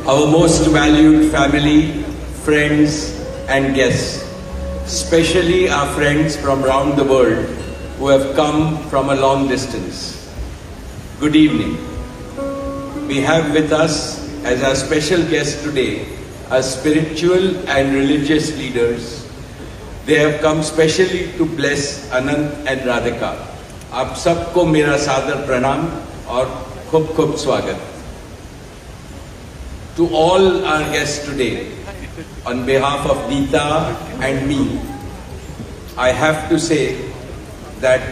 our most valued family, friends and guests, especially our friends from around the world who have come from a long distance. Good evening. We have with us as our special guests today our spiritual and religious leaders. They have come specially to bless Anant and Radhika. आप सबको मेरा सादर प्रणाम और खूब खूब स्वागत. To all our guests today, on behalf of Neeta and me, I have to say that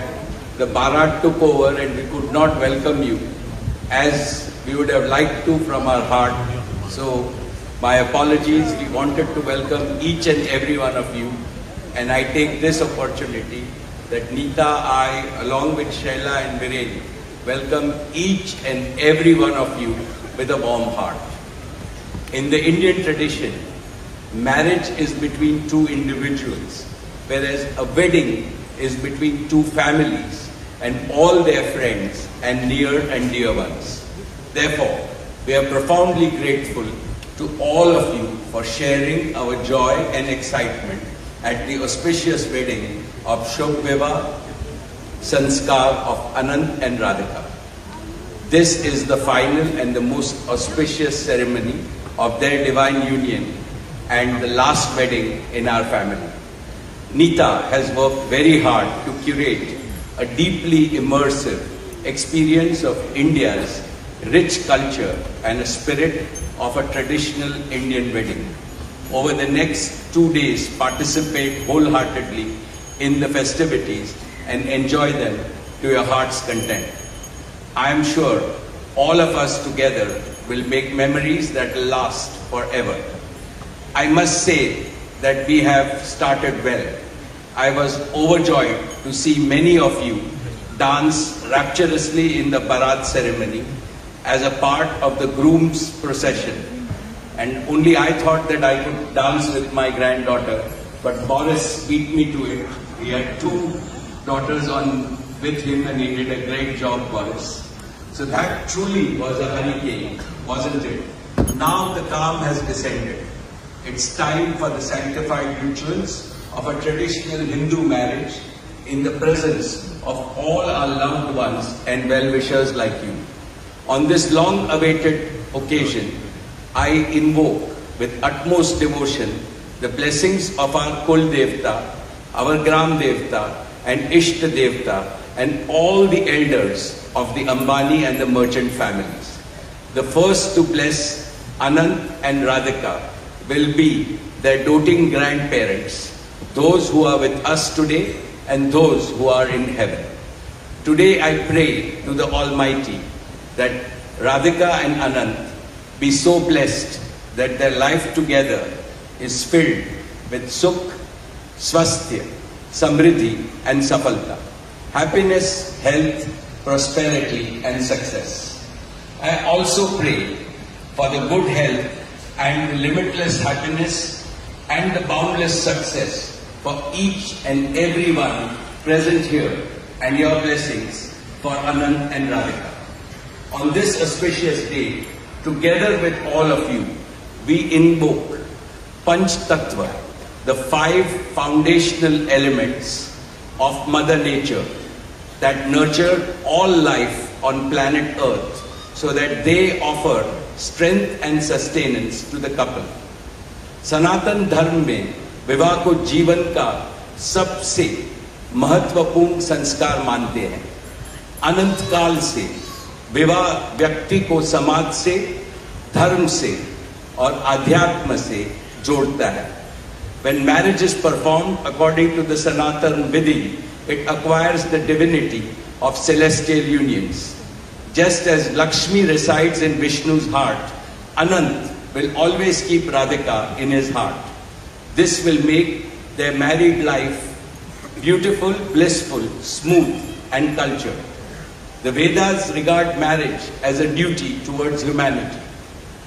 the Bharat took over and we could not welcome you as we would have liked to from our heart. So my apologies. We wanted to welcome each and every one of you, and I take this opportunity that Neeta, I, along with Shaila and Viren, welcome each and every one of you with a warm heart. In the Indian tradition, marriage is between two individuals, whereas a wedding is between two families and all their friends and near and dear ones. Therefore, we are profoundly grateful to all of you for sharing our joy and excitement at the auspicious wedding of Shubh Vivah Sanskar of Anant and Radhika. This is the final and the most auspicious ceremony of their divine union and the last wedding in our family. Neeta has worked very hard to curate a deeply immersive experience of India's rich culture and a spirit of a traditional Indian wedding. Over the next 2 days, participate wholeheartedly in the festivities and enjoy them to your heart's content. I am sure all of us together will make memories that will last forever. I must say that we have started well. I was overjoyed to see many of you dance rapturously in the Bharat ceremony as a part of the groom's procession. And only I thought that I could dance with my granddaughter, but Boris beat me to it. He had 2 daughters on with him and he did a great job, Boris. So that truly was a hurricane, wasn't it? Now the calm has descended. It's time for the sanctified rituals of a traditional Hindu marriage in the presence of all our loved ones and well-wishers like you. On this long-awaited occasion, I invoke with utmost devotion the blessings of our Kul Devta, our Gram Devta and Ishta Devta and all the elders of the Ambani and the merchant families. The first to bless Anant and Radhika will be their doting grandparents, those who are with us today and those who are in heaven. Today I pray to the Almighty that Radhika and Anant be so blessed that their life together is filled with Sukh, Swasthya, Samriddhi and Safalta, happiness, health, prosperity and success. I also pray for the good health and the limitless happiness and the boundless success for each and every one present here and your blessings for Anant and Radhika. On this auspicious day, together with all of you, we invoke Panch Tattva, the 5 foundational elements of Mother Nature that nurture all life on planet Earth so that they offer strength and sustenance to the couple. Sanatan Dharma में विवाह को जीवन का सबसे महत्वपूर्ण संस्कार मानते हैं. अनंत काल से विवाह व्यक्ति को समाज से, धर्म से और आध्यात्म से जोड़ता है. When marriage is performed according to the Sanatan Vidhi, it acquires the divinity of celestial unions. Just as Lakshmi resides in Vishnu's heart, Anant will always keep Radhika in his heart. This will make their married life beautiful, blissful, smooth and cultured. The Vedas regard marriage as a duty towards humanity.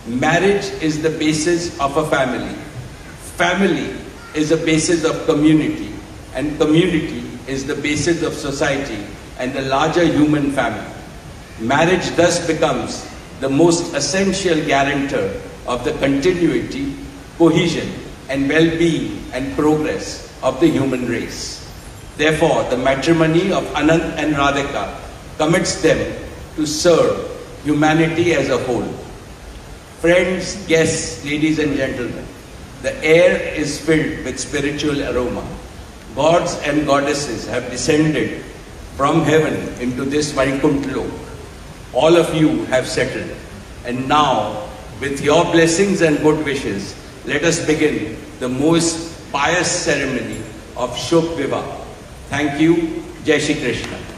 Marriage is the basis of a family. Family is the basis of community, and community is the basis of society and the larger human family. Marriage thus becomes the most essential guarantor of the continuity, cohesion, and well-being and progress of the human race. Therefore, the matrimony of Anant and Radhika commits them to serve humanity as a whole. Friends, guests, ladies and gentlemen, the air is filled with spiritual aroma. Gods and goddesses have descended from heaven into this Vaikuntha Lok. All of you have settled. And now, with your blessings and good wishes, let us begin the most pious ceremony of Shubh Vivah. Thank you. Jai Shri Krishna.